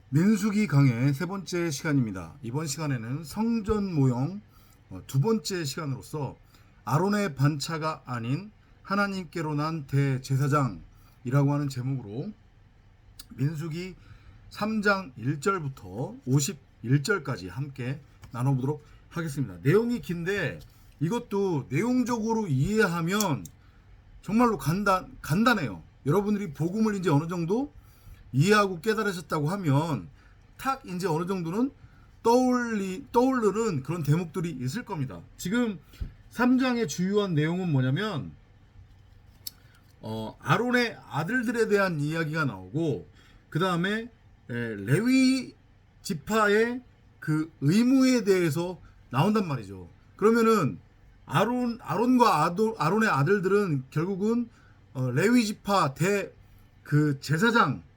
민수기 강의 세 번째 시간입니다. 이번 시간에는 성전 모형 두 번째 시간으로서 아론의 반차가 아닌 하나님께로 난 대제사장이라고 하는 제목으로 민수기 3장 1절부터 51절까지 함께 나눠보도록 하겠습니다. 내용이 긴데 이것도 내용적으로 이해하면 정말로 간단해요. 여러분들이 복음을 이제 어느 정도 이해하고 깨달으셨다고 하면 탁 이제 어느 정도는 떠오르는 그런 대목들이 있을 겁니다. 지금 3장의 주요한 내용은 뭐냐면 아론의 아들들에 대한 이야기가 나오고, 그 다음에 레위 지파의 그 의무에 대해서 나온단 말이죠. 그러면은 아론과 아론의 아들들은 결국은 레위 지파 그 제사장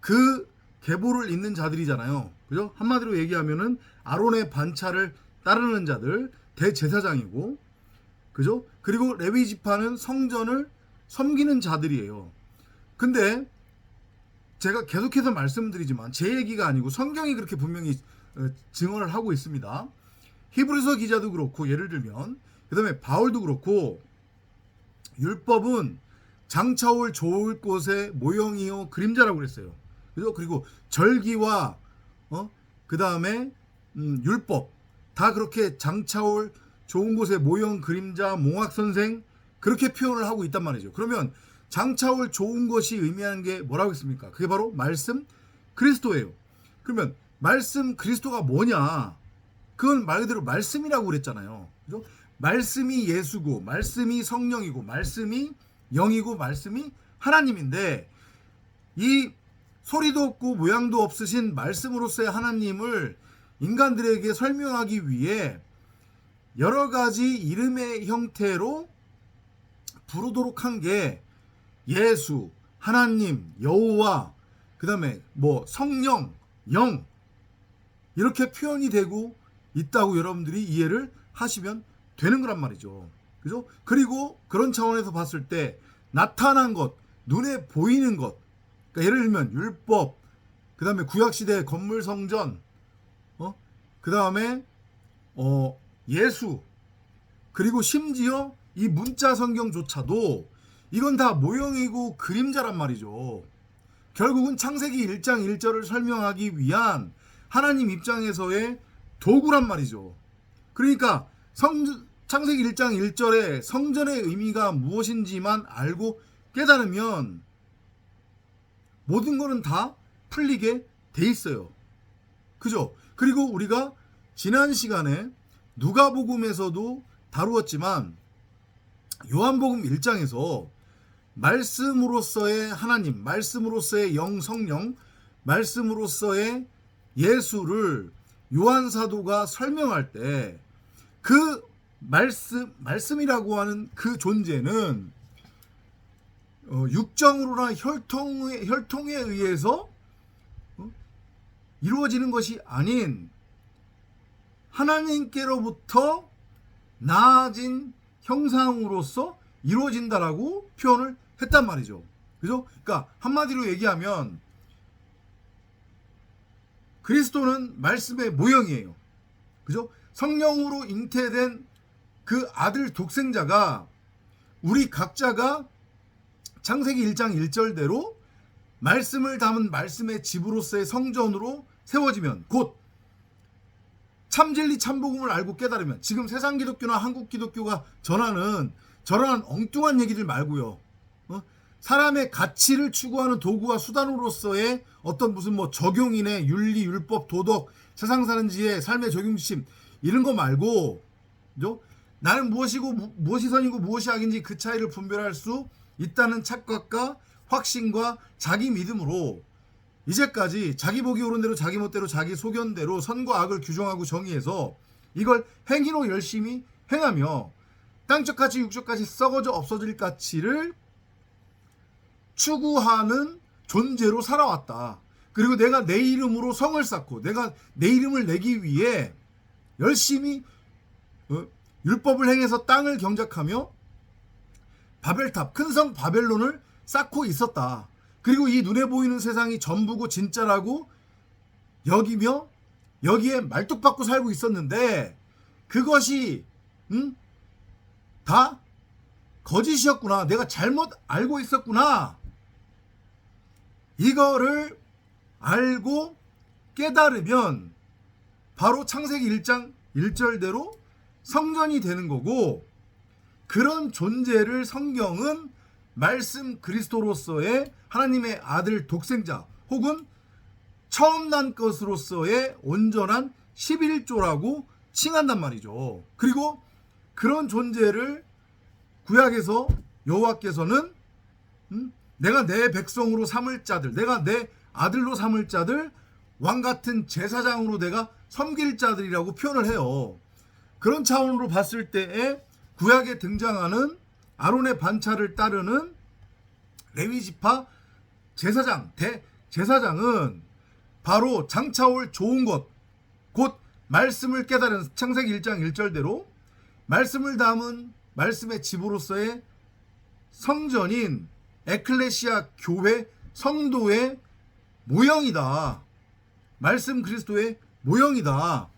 그 계보를 잇는 자들이잖아요. 그죠? 한마디로 얘기하면은 아론의 반차를 따르는 자들, 대제사장이고, 그죠? 그리고 레위 지파는 성전을 섬기는 자들이에요. 근데 제가 계속해서 말씀드리지만 제 얘기가 아니고 성경이 그렇게 분명히 증언을 하고 있습니다. 히브리서 기자도 그렇고, 예를 들면 그 다음에 바울도 그렇고, 율법은 장차올 좋을 곳의 모형이요 그림자라고 그랬어요. 그죠? 그리고 절기와 그 다음에 율법 다 그렇게 장차올 좋은 곳의 모형 그림자 몽학선생 그렇게 표현을 하고 있단 말이죠. 그러면 장차올 좋은 것이 의미하는 게 뭐라고 했습니까? 그게 바로 말씀 그리스도예요. 그러면 말씀 그리스도가 뭐냐? 그건 말 그대로 말씀이라고 그랬잖아요. 그죠? 말씀이 예수고, 말씀이 성령이고, 말씀이 영이고, 말씀이 하나님인데, 이 소리도 없고 모양도 없으신 말씀으로서의 하나님을 인간들에게 설명하기 위해 여러 가지 이름의 형태로 부르도록 한 게 예수, 하나님, 여호와, 그 다음에 뭐 성령, 영, 이렇게 표현이 되고 있다고 여러분들이 이해를 하시면 되는 거란 말이죠. 그죠? 그리고 그런 차원에서 봤을 때 나타난 것, 눈에 보이는 것, 그러니까 예를 들면 율법, 그 다음에 구약시대 건물 성전, 그 다음에 예수, 그리고 심지어 이 문자 성경조차도 이건 다 모형이고 그림자란 말이죠. 결국은 창세기 1장 1절을 설명하기 위한 하나님 입장에서의 도구란 말이죠. 그러니까 창세기 1장 1절에 성전의 의미가 무엇인지만 알고 깨달으면 모든 거는 다 풀리게 돼 있어요. 그죠? 그리고 우리가 지난 시간에 누가복음에서도 다루었지만 요한복음 1장에서 말씀으로서의 하나님, 말씀으로서의 영 성령, 말씀으로서의 예수를 요한 사도가 설명할 때 그 말씀이라고 하는 그 존재는 육정으로나 혈통에 의해서 이루어지는 것이 아닌 하나님께로부터 나아진 형상으로서 이루어진다라고 표현을 했단 말이죠. 그죠? 그러니까 한마디로 얘기하면 그리스도는 말씀의 모형이에요. 그죠? 성령으로 잉태된 그 아들 독생자가 우리 각자가 창세기 1장 1절대로 말씀을 담은 말씀의 집으로서의 성전으로 세워지면, 곧 참진리 참복음을 알고 깨달으면, 지금 세상 기독교나 한국 기독교가 전하는 저러한 엉뚱한 얘기들 말고요, 사람의 가치를 추구하는 도구와 수단으로서의 어떤 무슨 뭐 적용인의 윤리, 율법, 도덕, 세상 사는 지의 삶의 적용심 이런 거 말고, 그죠? 나는 무엇이고 무엇이 선이고 무엇이 악인지 그 차이를 분별할 수 있다는 착각과 확신과 자기 믿음으로 이제까지 자기 보기 옳은 대로 자기 멋대로 자기 소견대로 선과 악을 규정하고 정의해서 이걸 행위로 열심히 행하며 땅적 가치 육적 가치 썩어져 없어질 가치를 추구하는 존재로 살아왔다. 그리고 내가 내 이름으로 성을 쌓고 내가 내 이름을 내기 위해 열심히 율법을 행해서 땅을 경작하며 바벨탑, 큰 성 바벨론을 쌓고 있었다. 그리고 이 눈에 보이는 세상이 전부고 진짜라고 여기며 여기에 말뚝박고 살고 있었는데 그것이 다 거짓이었구나. 내가 잘못 알고 있었구나. 이거를 알고 깨달으면 바로 창세기 1장 1절대로 성전이 되는 거고, 그런 존재를 성경은 말씀 그리스도로서의 하나님의 아들 독생자 혹은 처음 난 것으로서의 온전한 11조라고 칭한단 말이죠. 그리고 그런 존재를 구약에서 여호와께서는 내가 내 백성으로 삼을 자들, 내가 내 아들로 삼을 자들, 왕같은 제사장으로 내가 섬길 자들이라고 표현을 해요. 그런 차원으로 봤을 때에 구약에 등장하는 아론의 반차를 따르는 레위지파 제사장, 대제사장은 바로 장차올 좋은 것, 곧 말씀을 깨달은 창세기 1장 1절대로 말씀을 담은 말씀의 집으로서의 성전인 에클레시아 교회 성도의 모형이다. 말씀 그리스도의 모형이다.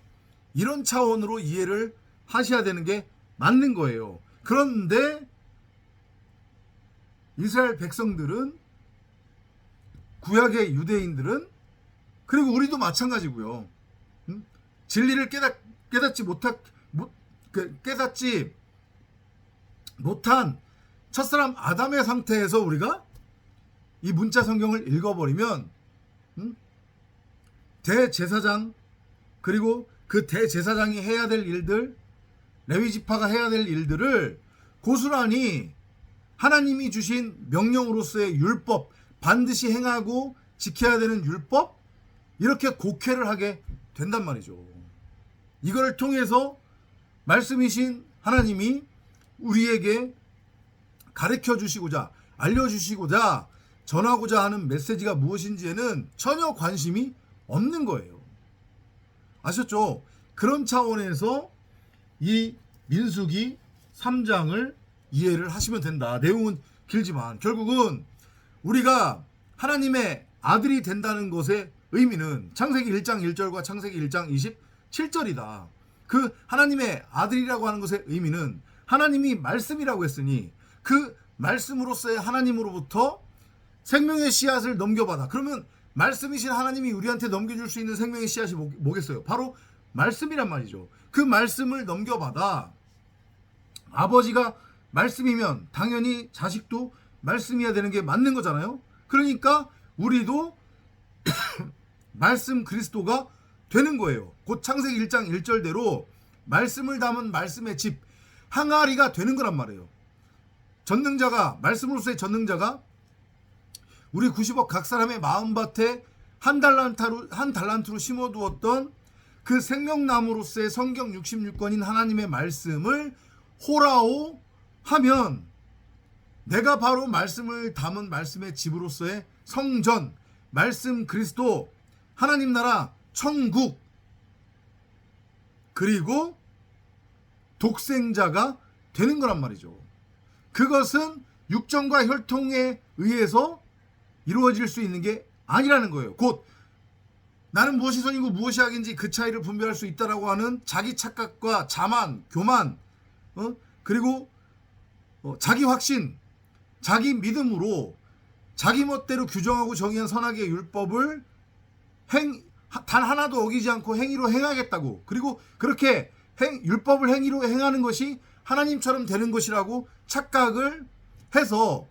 이런 차원으로 이해를 하셔야 되는 게 맞는 거예요. 그런데 이스라엘 백성들은, 구약의 유대인들은, 그리고 우리도 마찬가지고요. 진리를 깨닫지 못한 첫사람 아담의 상태에서 우리가 이 문자 성경을 읽어버리면 대제사장, 그리고 그 대제사장이 해야 될 일들, 레위지파가 해야 될 일들을 고스란히 하나님이 주신 명령으로서의 율법, 반드시 행하고 지켜야 되는 율법, 이렇게 곡해를 하게 된단 말이죠. 이걸 통해서 말씀이신 하나님이 우리에게 가르쳐 주시고자, 알려주시고자, 전하고자 하는 메시지가 무엇인지에는 전혀 관심이 없는 거예요. 아셨죠? 그런 차원에서 이 민수기 3장을 이해를 하시면 된다. 내용은 길지만 결국은 우리가 하나님의 아들이 된다는 것의 의미는 창세기 1장 1절과 창세기 1장 27절이다. 그 하나님의 아들이라고 하는 것의 의미는 하나님이 말씀이라고 했으니 그 말씀으로서의 하나님으로부터 생명의 씨앗을 넘겨받아. 그러면 말씀이신 하나님이 우리한테 넘겨줄 수 있는 생명의 씨앗이 뭐겠어요? 바로 말씀이란 말이죠. 그 말씀을 넘겨받아 아버지가 말씀이면 당연히 자식도 말씀이어야 되는 게 맞는 거잖아요. 그러니까 우리도 말씀 그리스도가 되는 거예요. 곧 창세기 1장 1절대로 말씀을 담은 말씀의 집, 항아리가 되는 거란 말이에요. 전능자가, 말씀으로서의 전능자가 우리 90억 각 사람의 마음밭에 한 달란트로 심어두었던 그 생명나무로서의 성경 66권인 하나님의 말씀을 호라오 하면 내가 바로 말씀을 담은 말씀의 집으로서의 성전, 말씀 그리스도, 하나님 나라, 천국, 그리고 독생자가 되는 거란 말이죠. 그것은 육정과 혈통에 의해서 이루어질 수 있는 게 아니라는 거예요. 곧 나는 무엇이 선이고 무엇이 악인지 그 차이를 분별할 수 있다라고 하는 자기 착각과 자만, 교만, 그리고 자기 확신, 자기 믿음으로 자기 멋대로 규정하고 정의한 선악의 율법을 단 하나도 어기지 않고 행위로 행하겠다고, 그리고 그렇게 율법을 행위로 행하는 것이 하나님처럼 되는 것이라고 착각을 해서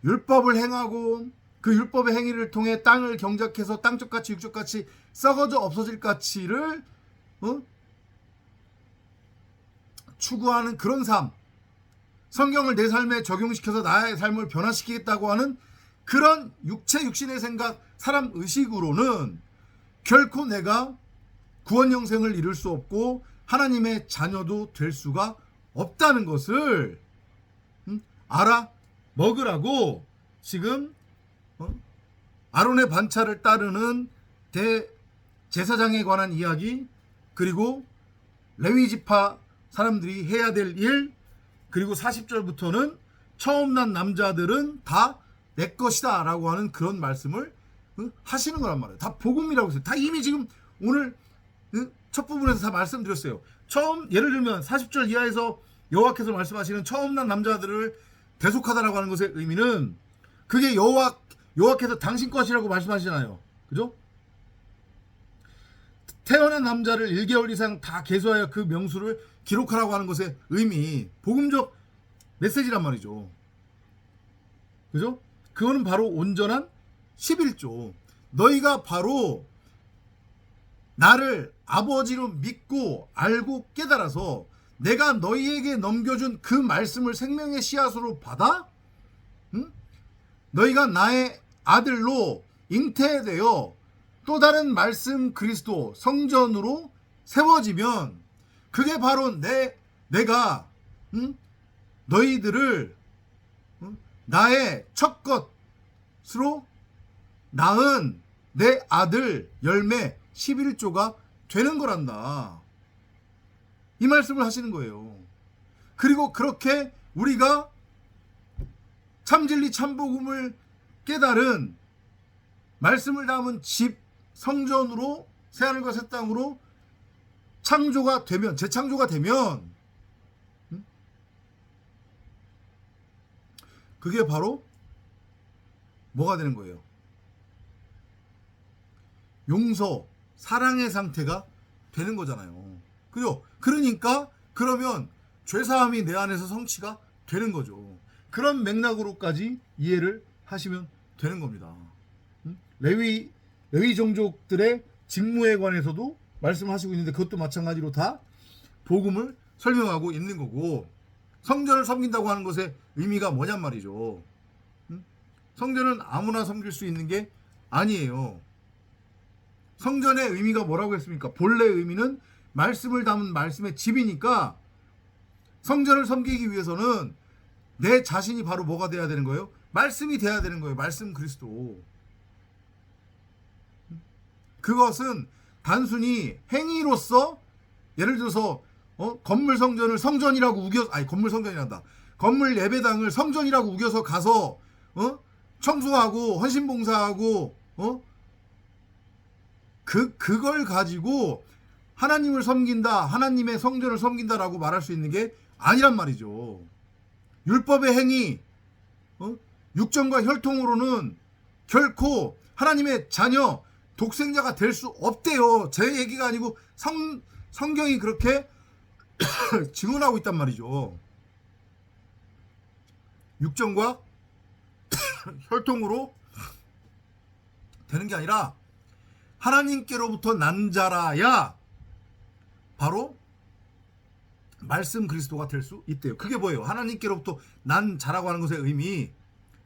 율법을 행하고 그 율법의 행위를 통해 땅을 경작해서 땅쪽같이 육쪽같이 썩어져 없어질 가치를 추구하는 그런 삶, 성경을 내 삶에 적용시켜서 나의 삶을 변화시키겠다고 하는 그런 육신의 생각, 사람 의식으로는 결코 내가 구원 영생을 이룰 수 없고 하나님의 자녀도 될 수가 없다는 것을 알아 먹으라고 지금 아론의 반차를 따르는 대제사장에 관한 이야기, 그리고 레위지파 사람들이 해야 될 일, 그리고 40절부터는 처음 난 남자들은 다 내 것이다 라고 하는 그런 말씀을 하시는 거란 말이에요. 다 복음이라고 했어요. 다 이미 지금 오늘 첫 부분에서 다 말씀드렸어요. 처음 예를 들면 40절 이하에서 여호와께서 말씀하시는 처음 난 남자들을 대속하다라고 하는 것의 의미는 그게 여호와께서 당신 것이라고 말씀하시잖아요. 그죠? 태어난 남자를 1개월 이상 다 계수하여 그 명수를 기록하라고 하는 것의 의미, 복음적 메시지란 말이죠. 그죠? 그거는 바로 온전한 11조. 너희가 바로 나를 아버지로 믿고 알고 깨달아서 내가 너희에게 넘겨준 그 말씀을 생명의 씨앗으로 받아 너희가 나의 아들로 잉태되어 또 다른 말씀 그리스도 성전으로 세워지면 그게 바로 내가 너희들을 나의 첫 것으로 낳은 내 아들 열매 11조가 되는 거란다. 이 말씀을 하시는 거예요. 그리고 그렇게 우리가 참진리 참복음을 깨달은 말씀을 담은 집 성전으로 새하늘과 새 땅으로 창조가 되면 재창조가 되면 그게 바로 뭐가 되는 거예요? 용서, 사랑의 상태가 되는 거잖아요. 그죠? 그러니까 그러면 죄사함이 내 안에서 성취가 되는 거죠. 그런 맥락으로까지 이해를 하시면 되는 겁니다. 레위 종족들의 직무에 관해서도 말씀하시고 있는데 그것도 마찬가지로 다 복음을 설명하고 있는 거고 성전을 섬긴다고 하는 것의 의미가 뭐냔 말이죠. 성전은 아무나 섬길 수 있는 게 아니에요. 성전의 의미가 뭐라고 했습니까? 본래 의미는 말씀을 담은 말씀의 집이니까 성전을 섬기기 위해서는 내 자신이 바로 뭐가 돼야 되는 거예요? 말씀이 돼야 되는 거예요. 말씀 그리스도. 그것은 단순히 행위로서 예를 들어서 건물 성전을 성전이라고 우겨서 건물 성전이란다. 건물 예배당을 성전이라고 우겨서 가서 청소하고 헌신봉사하고 그걸 가지고 하나님을 섬긴다, 하나님의 성전을 섬긴다라고 말할 수 있는 게 아니란 말이죠. 율법의 행위, 육정과 혈통으로는 결코 하나님의 자녀, 독생자가 될 수 없대요. 제 얘기가 아니고 성경이 그렇게 증언하고 있단 말이죠. 육정과 혈통으로 되는 게 아니라 하나님께로부터 난 자라야 바로 말씀 그리스도가 될 수 있대요. 그게 뭐예요? 하나님께로부터 난 자라고 하는 것의 의미,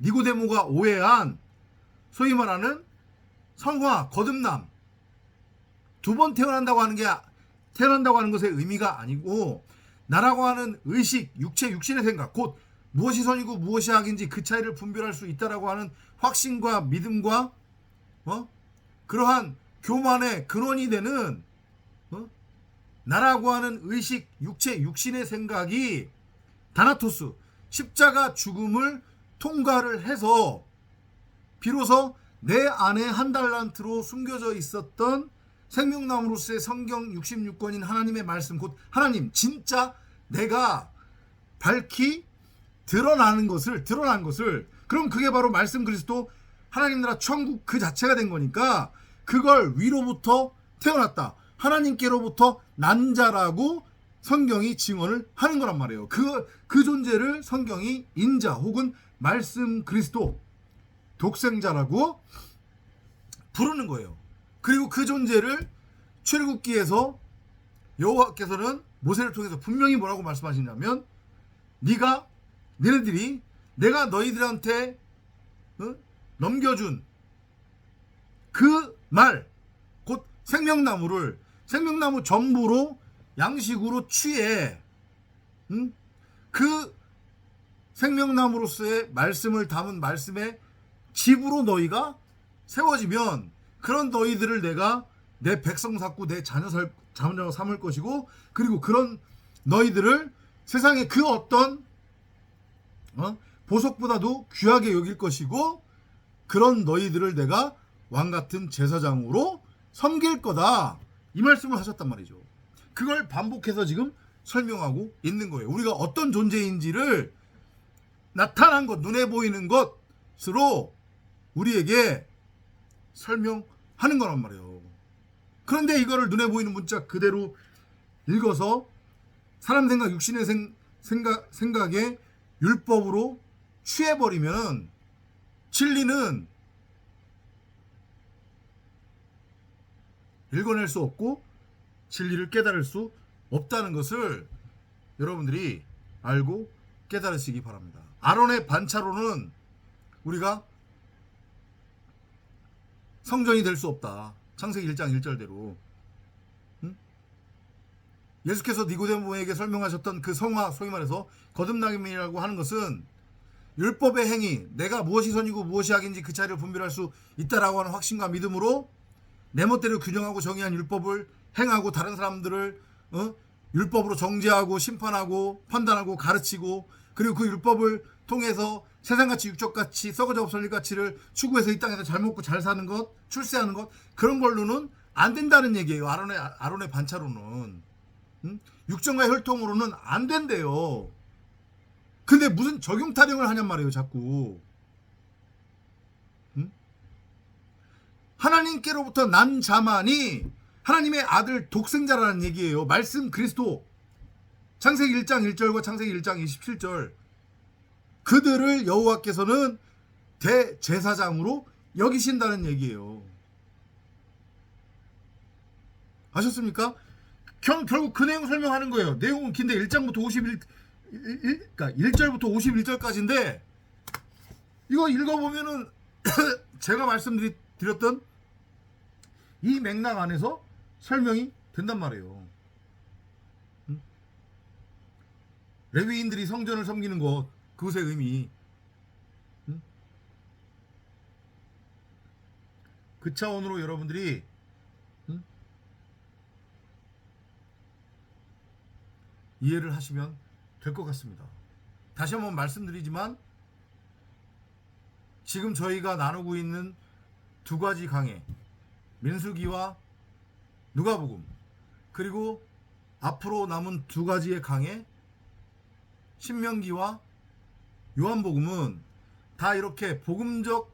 니고데모가 오해한 소위 말하는 성화, 거듭남, 두 번 태어난다고 하는 것의 의미가 아니고 나라고 하는 의식, 육체, 육신의 생각, 곧 무엇이 선이고 무엇이 악인지 그 차이를 분별할 수 있다라고 하는 확신과 믿음과 그러한 교만의 근원이 되는 나라고 하는 의식, 육체, 육신의 생각이 다나토스, 십자가 죽음을 통과를 해서 비로소 내 안에 한 달란트로 숨겨져 있었던 생명나무로서의 성경 66권인 하나님의 말씀, 곧 하나님 진짜 내가 밝히 드러난 것을 그럼 그게 바로 말씀 그리스도 하나님 나라 천국 그 자체가 된 거니까 그걸 위로부터 태어났다, 하나님께로부터 난 자라고 성경이 증언을 하는 거란 말이에요. 그 존재를 성경이 인자 혹은 말씀 그리스도 독생자라고 부르는 거예요. 그리고 그 존재를 출애굽기에서 여호와께서는 모세를 통해서 분명히 뭐라고 말씀하시냐면 너희들이 내가 너희들한테 넘겨준 그 말, 곧 생명나무 전부로 양식으로 취해 그 생명나무로서의 말씀을 담은 말씀의 집으로 너희가 세워지면 그런 너희들을 내가 내 백성 삼고 내 자녀 삼을 것이고 그리고 그런 너희들을 세상의 그 어떤 보석보다도 귀하게 여길 것이고 그런 너희들을 내가 왕 같은 제사장으로 섬길 거다. 이 말씀을 하셨단 말이죠. 그걸 반복해서 지금 설명하고 있는 거예요. 우리가 어떤 존재인지를 나타난 것, 눈에 보이는 것으로 우리에게 설명하는 거란 말이에요. 그런데 이거를 눈에 보이는 문자 그대로 읽어서 사람 생각, 육신의 생각에 율법으로 취해버리면 진리는 읽어낼 수 없고 진리를 깨달을 수 없다는 것을 여러분들이 알고 깨달으시기 바랍니다. 아론의 반차로는 우리가 성전이 될 수 없다. 창세기 1장 1절대로. 예수께서 니고데모에게 설명하셨던 그 성화, 소위 말해서 거듭남이라고 하는 것은 율법의 행위, 내가 무엇이 선이고 무엇이 악인지 그 차이를 분별할 수 있다라고 하는 확신과 믿음으로 내 멋대로 균형하고 정의한 율법을 행하고 다른 사람들을 율법으로 정죄하고 심판하고 판단하고 가르치고, 그리고 그 율법을 통해서 세상같이 육적같이 썩어져 없어질 가치를 추구해서 이 땅에서 잘 먹고 잘 사는 것, 출세하는 것, 그런 걸로는 안 된다는 얘기예요. 아론의 반차로는. 육정과 혈통으로는 안 된대요. 근데 무슨 적용 타령을 하냔 말이에요, 자꾸. 하나님께로부터 난 자만이 하나님의 아들 독생자라는 얘기예요. 말씀 그리스도. 창세기 1장 1절과 창세기 1장 27절. 그들을 여호와께서는 대제사장으로 여기신다는 얘기예요. 아셨습니까? 결국 그 내용 설명하는 거예요. 내용은 긴데 1장부터 그러니까 1절부터 51절까지인데 이거 읽어보면은 제가 말씀드렸던 이 맥락 안에서 설명이 된단 말이에요. 레위인들이 성전을 섬기는 것, 그것의 의미, 그 차원으로 여러분들이 이해를 하시면 될 것 같습니다. 다시 한번 말씀드리지만 지금 저희가 나누고 있는 두 가지 강해, 민수기와 누가복음, 그리고 앞으로 남은 두 가지의 강해, 신명기와 요한복음은 다 이렇게 복음적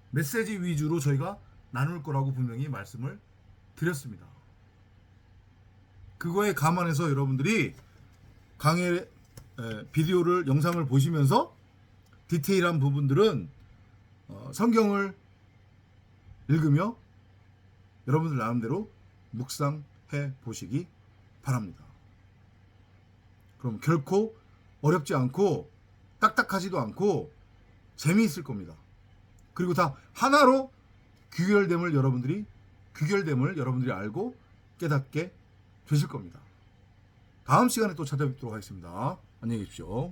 메시지 위주로 저희가 나눌 거라고 분명히 말씀을 드렸습니다. 그거에 감안해서 여러분들이 강의 비디오를, 영상을 보시면서 디테일한 부분들은 성경을 읽으며 여러분들 나름대로 묵상해 보시기 바랍니다. 그럼 결코 어렵지 않고 딱딱하지도 않고 재미있을 겁니다. 그리고 다 하나로 귀결됨을 여러분들이 알고 깨닫게 되실 겁니다. 다음 시간에 또 찾아뵙도록 하겠습니다. 안녕히 계십시오.